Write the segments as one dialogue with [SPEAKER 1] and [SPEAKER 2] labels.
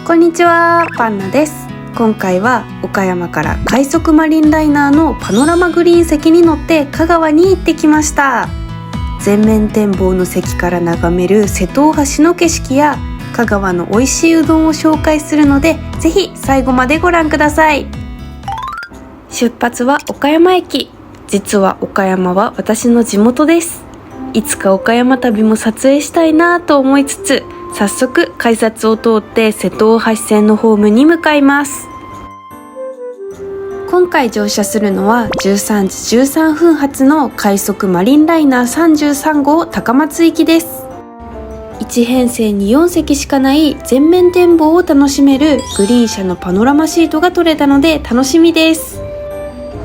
[SPEAKER 1] こんにちは、パンナです。今回は岡山から快速マリンライナーのパノラマグリーン席に乗って香川に行ってきました。全面展望の席から眺める瀬戸大橋の景色や香川の美味しいうどんを紹介するので、ぜひ最後までご覧ください。出発は岡山駅。実は岡山は私の地元です。いつか岡山旅も撮影したいなと思いつつ、早速改札を通って瀬戸大橋線のホームに向かいます。今回乗車するのは13時13分発の快速マリンライナー33号高松行きです。1編成に4席しかない全面展望を楽しめるグリーン車のパノラマシートが取れたので楽しみです。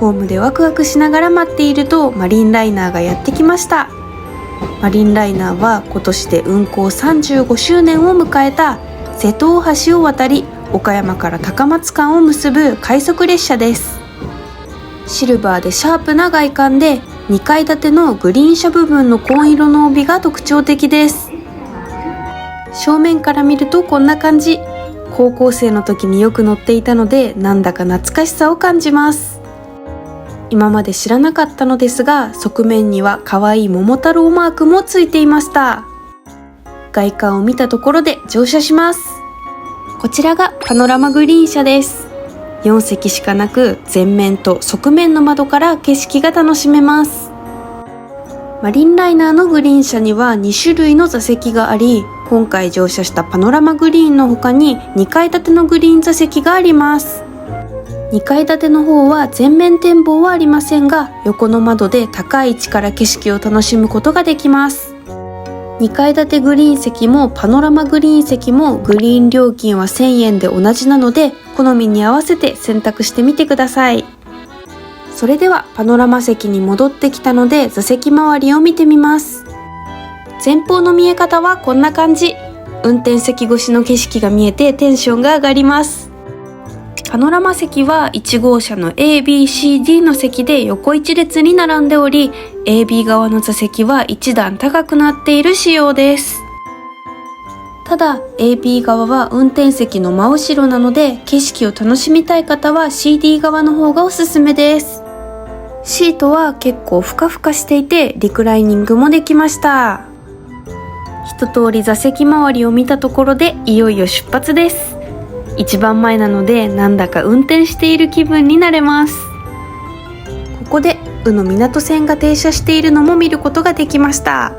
[SPEAKER 1] ホームでワクワクしながら待っているとマリンライナーがやってきました。マリンライナーは今年で運行35周年を迎えた瀬戸大橋を渡り岡山から高松間を結ぶ快速列車です。シルバーでシャープな外観で2階建てのグリーン車部分の紺色の帯が特徴的です。正面から見るとこんな感じ。高校生の時によく乗っていたのでなんだか懐かしさを感じます。今まで知らなかったのですが、側面には可愛い桃太郎マークもついていました。外観を見たところで乗車します。こちらがパノラマグリーン車です。4席しかなく前面と側面の窓から景色が楽しめます。マリンライナーのグリーン車には2種類の座席があり、今回乗車したパノラマグリーンの他に2階建てのグリーン座席があります。2階建ての方は全面展望はありませんが、横の窓で高い位置から景色を楽しむことができます。2階建てグリーン席もパノラマグリーン席もグリーン料金は1000円で同じなので、好みに合わせて選択してみてください。それではパノラマ席に戻ってきたので座席周りを見てみます。前方の見え方はこんな感じ。運転席越しの景色が見えてテンションが上がります。パノラマ席は1号車の A、B、C、D の席で横一列に並んでおり、AB 側の座席は一段高くなっている仕様です。ただ AB 側は運転席の真後ろなので、景色を楽しみたい方は CD 側の方がおすすめです。シートは結構ふかふかしていてリクライニングもできました。一通り座席周りを見たところでいよいよ出発です。一番前なのでなんだか運転している気分になれます。ここで宇野港線が停車しているのも見ることができました。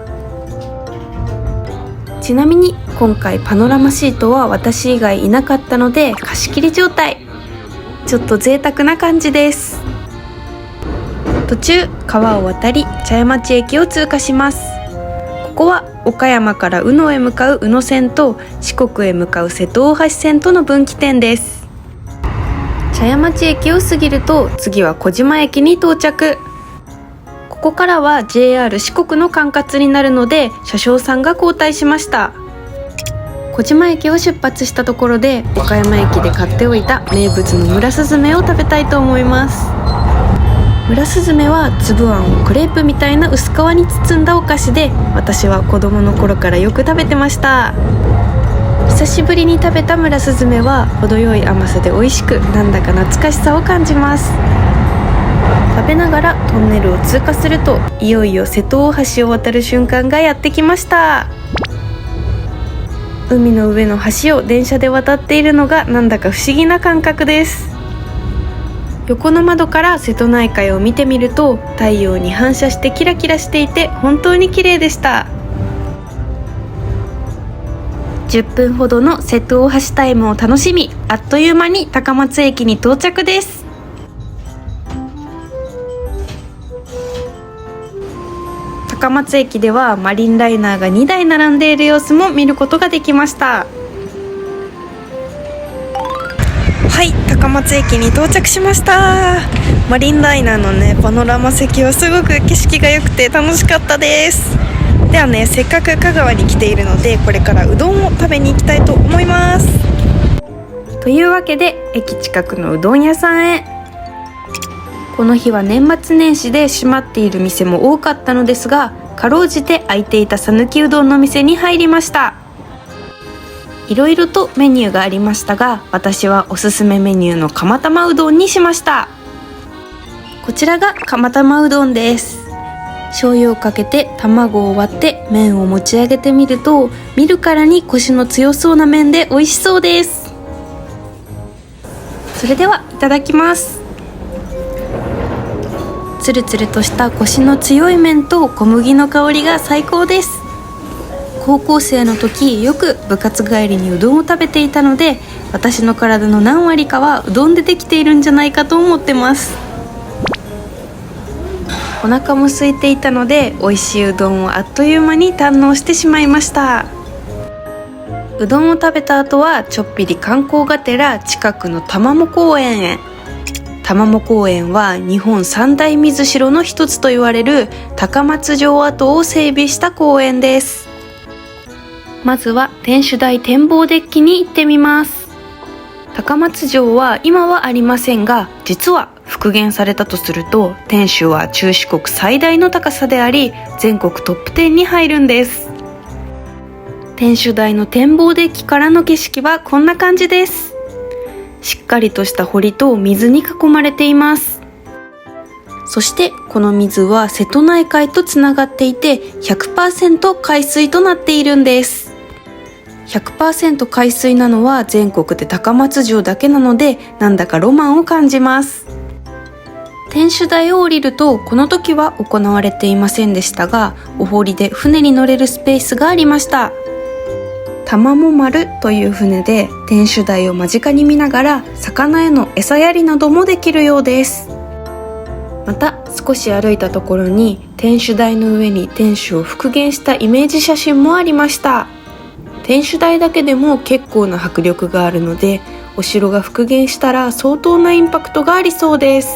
[SPEAKER 1] ちなみに今回パノラマシートは私以外いなかったので貸し切り状態。ちょっと贅沢な感じです。途中川を渡り茶屋町駅を通過します。ここは岡山から宇野へ向かう宇野線と四国へ向かう瀬戸大橋線との分岐点です。茶屋町駅を過ぎると次は小島駅に到着。ここからは JR 四国の管轄になるので車掌さんが交代しました。小島駅を出発したところで岡山駅で買っておいた名物の村すずめを食べたいと思います。村すずめは粒あんをクレープみたいな薄皮に包んだお菓子で、私は子供の頃からよく食べてました。久しぶりに食べた村すずめは程よい甘さで美味しく、なんだか懐かしさを感じます。食べながらトンネルを通過するといよいよ瀬戸大橋を渡る瞬間がやってきました。海の上の橋を電車で渡っているのがなんだか不思議な感覚です。横の窓から瀬戸内海を見てみると太陽に反射してキラキラしていて本当に綺麗でした。10分ほどの瀬戸大橋タイムを楽しみ、あっという間に高松駅に到着です。高松駅ではマリンライナーが2台並んでいる様子も見ることができました。はい、高松駅に到着しました。マリンライナーのねパノラマ席はすごく景色が良くて楽しかったです。ではね、せっかく香川に来ているのでこれからうどんを食べに行きたいと思います。というわけで駅近くのうどん屋さんへ。この日は年末年始で閉まっている店も多かったのですが、かろうじて空いていた讃岐うどんの店に入りました。いろいろとメニューがありましたが、私はおすすめメニューの釜玉うどんにしました。こちらが釜玉うどんです。醤油をかけて卵を割って麺を持ち上げてみると、見るからにコシの強そうな麺で美味しそうです。それではいただきます。つるつるとしたコシの強い麺と小麦の香りが最高です。高校生の時よく部活帰りにうどんを食べていたので、私の体の何割かはうどんでできているんじゃないかと思ってます。お腹も空いていたので、美味しいうどんをあっという間に堪能してしまいました。うどんを食べた後はちょっぴり観光がてら近くの玉藻公園へ。玉藻公園は日本三大水城の一つと言われる高松城跡を整備した公園です。まずは天守台展望デッキに行ってみます。高松城は今はありませんが、実は復元されたとすると、天守は中四国最大の高さであり、全国トップ10に入るんです。天守台の展望デッキからの景色はこんな感じです。しっかりとした堀と水に囲まれています。そしてこの水は瀬戸内海とつながっていて 100% 海水となっているんです。100% 海水なのは全国で高松城だけなので、なんだかロマンを感じます。天守台を降りると、この時は行われていませんでしたが、お堀で船に乗れるスペースがありました。玉藻丸という船で天守台を間近に見ながら魚への餌やりなどもできるようです。また少し歩いたところに天守台の上に天守を復元したイメージ写真もありました。天守台だけでも結構な迫力があるので、お城が復元したら相当なインパクトがありそうです。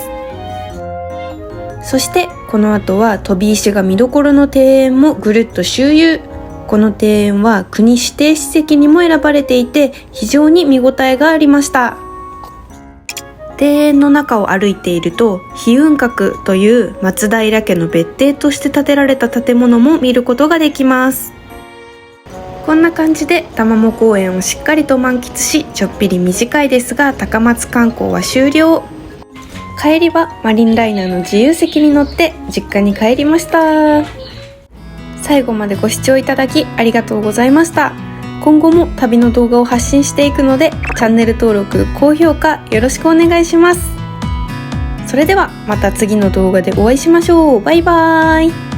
[SPEAKER 1] そしてこの後は飛び石が見どころの庭園もぐるっと周遊。この庭園は国指定史跡にも選ばれていて、非常に見応えがありました。庭園の中を歩いていると、飛雲閣という松平家の別邸として建てられた建物も見ることができます。こんな感じで玉藻公園をしっかりと満喫し、ちょっぴり短いですが高松観光は終了。帰りはマリンライナーの自由席に乗って実家に帰りました。最後までご視聴いただきありがとうございました。今後も旅の動画を発信していくので、チャンネル登録、高評価よろしくお願いします。それではまた次の動画でお会いしましょう。バイバーイ。